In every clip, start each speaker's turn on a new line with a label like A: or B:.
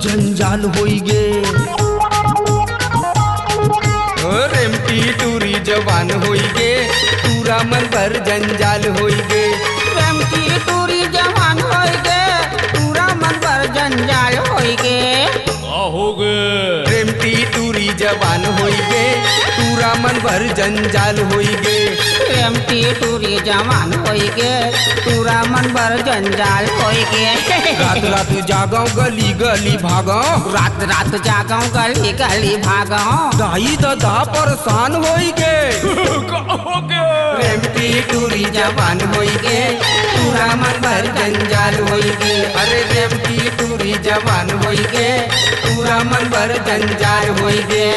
A: जंजाल होई गे। रेमटी टूरी जवान होई गे, पूरा मन भर जंजाल होई गे।
B: रेमटी टूरी जवान होई गे, पूरा मन भर जंजाल होई गे।
A: रेमटी टूरी जवान होई गे, पूरा मन भर जंजाल होई गे।
B: रेमटी टूरी जवान होई गे, पूरा मन भर जंजाल होई गे।
A: रात रात जागाओ गली गली भागाओ,
B: रात रात जागाओ गली गली भागाओ।
A: दाई दादा परेशान होई गे। रेमटी टूरी जवान होई गे, पूरा मन भर जंजाल होई गे। अरे रेमटी टूरी जवान होई गे, पूरा मन भर जंजाल होई गे।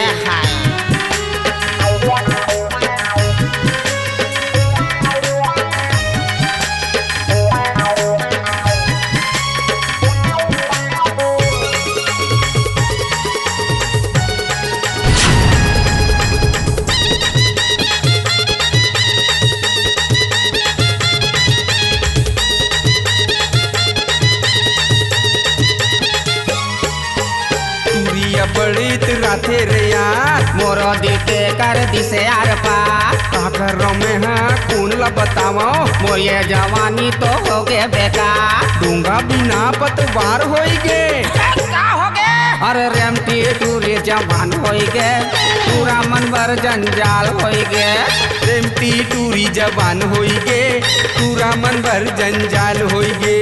A: बड़ीत राते रे यार,
B: मोरो दिखे कर दिसे यार पार।
A: काकर में है कौन ला बताओ,
B: मोर ये जवानी तो हो गए बेकार।
A: दूंगा बिना पतवार होई गे।
B: क्या हो गए? अरे रेमटी टूरी जवान होई गे, पूरा मन भर जंजाल होई गे।
A: रेमटी टूरी जवान होई गे, पूरा मन भर जंजाल होई गे।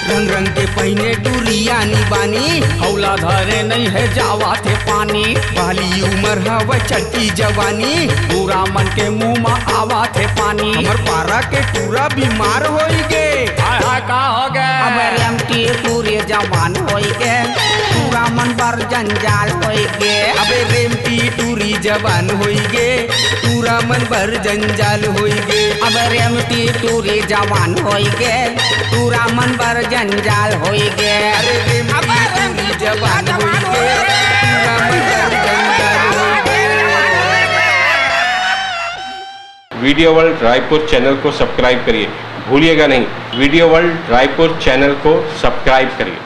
A: रंग रंग के पहने टूरिया बानी,
B: हौला धरे नहीं है जावा थे पानी।
A: वाली उम्र हवा चढ़ती जवानी,
B: पूरा मन के मुंह में आवा थे पानी।
A: हमर पारा के टूरा बीमार होई गे।
B: हाय हाय का हो गए? अब रेमटी टूरी जवान होई गे, पूरा मन भर जंजाल होई गे।
A: अबे रेमटी टूरी जवान होई गे, पूरा मन भर जंजाल होई गे।
B: अब रेमटी टूरी जवान होई गे, पूरा मन भर जंजाल होई गे।
A: अरे रेमटी टूरी जवान होई गे, पूरा मन भर जंजाल होई गे।
C: वीडियो वर्ल्ड रायपुर चैनल को सब्सक्राइब करिए, भूलिएगा नहीं, वीडियो वर्ल्ड रायपुर चैनल को सब्सक्राइब करिए।